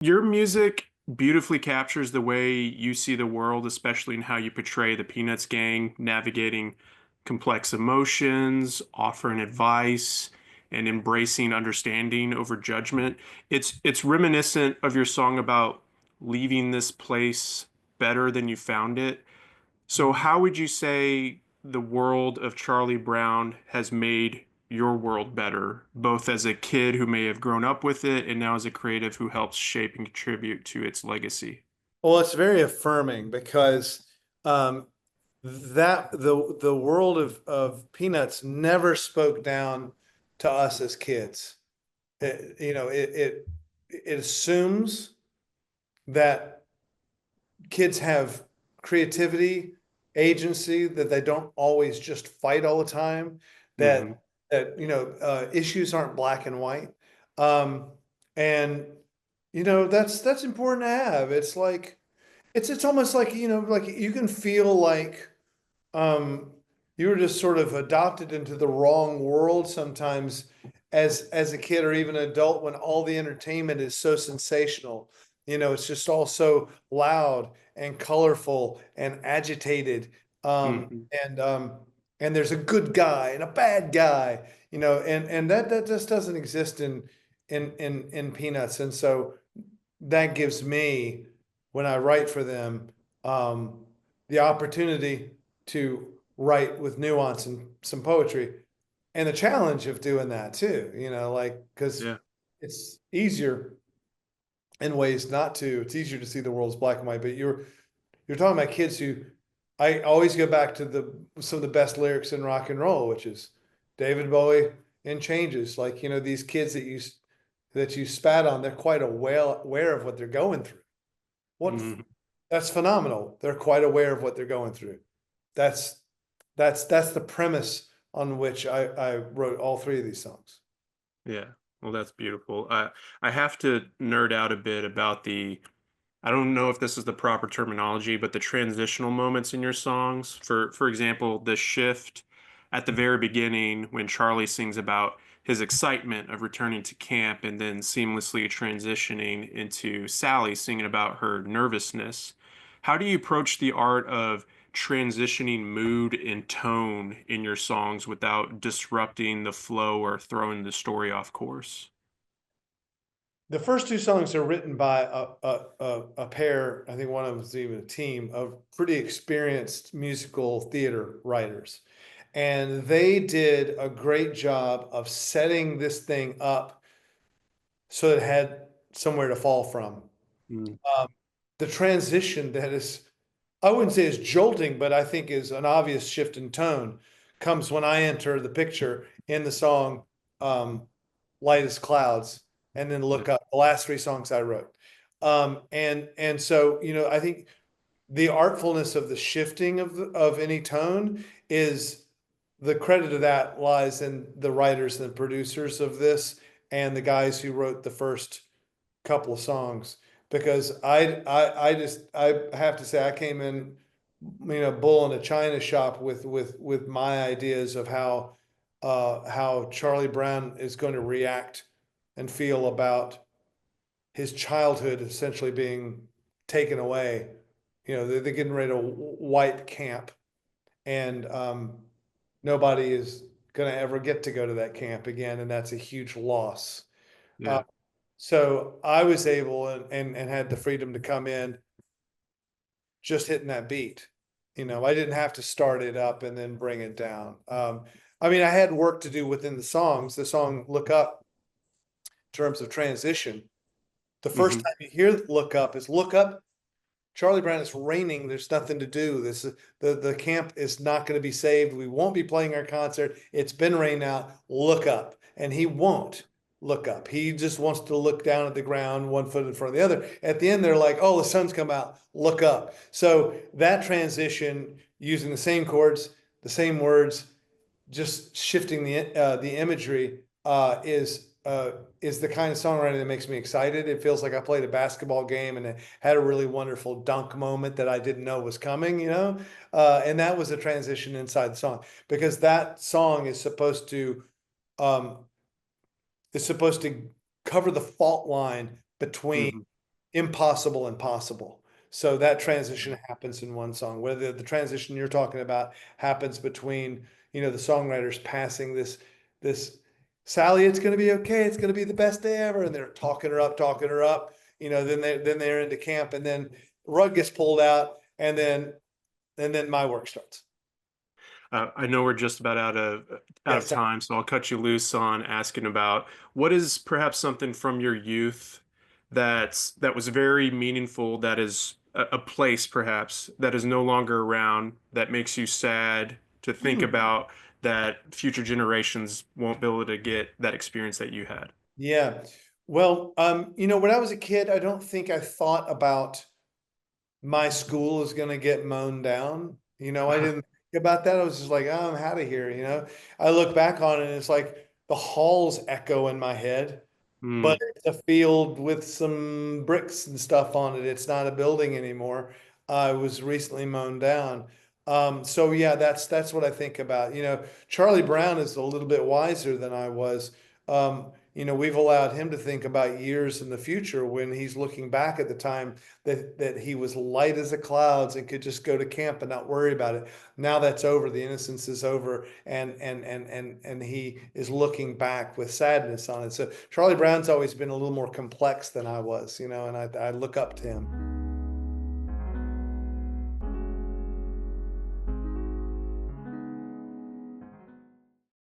Your music beautifully captures the way you see the world, especially in how you portray the Peanuts gang navigating complex emotions, offering advice, and embracing understanding over judgment. It's reminiscent of your song about leaving this place better than you found it. So how would you say the world of Charlie Brown has made your world better, both as a kid who may have grown up with it and now as a creative who helps shape and contribute to its legacy? Well, it's very affirming because um, that the world of Peanuts never spoke down to us as kids. It assumes that kids have creativity, agency, that they don't always just fight all the time, Hmm. that issues aren't black and white. Um, and that's important to have. It's almost like, like you can feel like um you were just sort of adopted into the wrong world sometimes as a kid or even an adult when all the entertainment is so sensational. It's just all so loud and colorful and agitated. Um Hmm. and um and there's a good guy and a bad guy, and that just doesn't exist in Peanuts. And so that gives me, when I write for them, um, the opportunity to write with nuance and some poetry, and the challenge of doing that too. Like because Yeah. it's easier in ways not to. It's easier to see the world as black and white, but you're talking about kids who I always go back to the some of the best lyrics in rock and roll, which is David Bowie in Changes. Like, these kids that you spat on, they're quite aware of what they're going through. What Hmm. That's phenomenal. They're quite aware of what they're going through. That's that's the premise on which I wrote all three of these songs. Yeah. Well, that's beautiful. I have to nerd out a bit about I don't know if this is the proper terminology, but the transitional moments in your songs. For example, the shift at the very beginning when Charlie sings about his excitement of returning to camp and then seamlessly transitioning into Sally singing about her nervousness. How do you approach the art of transitioning mood and tone in your songs without disrupting the flow or throwing the story off course? The first two songs are written by a pair. I think one of them is even a team of pretty experienced musical theater writers. And they did a great job of setting this thing up so it had somewhere to fall from. Mm. Um, the transition that is, I wouldn't say is jolting, but I think is an obvious shift in tone, comes when I enter the picture in the song um, Light as Clouds, and then Yeah. look up the last three songs I wrote. And so, I think the artfulness of the shifting of any tone is, the credit of that lies in the writers and the producers of this and the guys who wrote the first couple of songs, because I have to say I came in, bull in a china shop with my ideas of how Charlie Brown is going to react and feel about his childhood essentially being taken away. They're getting ready to wipe camp, and nobody is going to ever get to go to that camp again, and that's a huge loss. Uh, Yeah. so I was able and had the freedom to come in just hitting that beat. I didn't have to start it up and then bring it down. I mean, I had work to do within the songs. The song Look Up, in terms of transition, the first Hmm. time you hear Look Up is Look Up. Charlie Brown, it's raining. There's nothing to do. The camp is not going to be saved. We won't be playing our concert. It's been rained out. Look up. And he won't look up. He just wants to look down at the ground, one foot in front of the other. At the end, they're like, oh, the sun's come out. Look up. So that transition, using the same chords, the same words, just shifting the imagery is the kind of songwriting that makes me excited. It feels like I played a basketball game and it had a really wonderful dunk moment that I didn't know was coming, and that was a transition inside the song, because that song um, is supposed to cover the fault line between Hmm. impossible and possible. So that transition happens in one song. Whether the transition you're talking about happens between, the songwriters passing this Sally, it's going to be okay. It's going to be the best day ever. And they're talking her up, then they're into camp, and then rug gets pulled out, and then my work starts. I know we're just about out of Yes. time, so I'll cut you loose on asking about what is perhaps something from your youth that was very meaningful, that is a place perhaps that is no longer around, that makes you sad to think Hmm. about, that future generations won't be able to get that experience that you had. Yeah. Well, when I was a kid, I don't think I thought about my school is going to get mown down. I didn't think about that. I was just like, oh, I'm out of here. I look back on it and it's like the halls echo in my head, but Mm. it's a field with some bricks and stuff on it. It's not a building anymore. It was recently mown down. So yeah, that's what I think about. Charlie Brown is a little bit wiser than I was. We've allowed him to think about years in the future when he's looking back at the time that he was light as the clouds and could just go to camp and not worry about it. Now that's over. The innocence is over, and he is looking back with sadness on it. So Charlie Brown's always been a little more complex than I was, and I look up to him.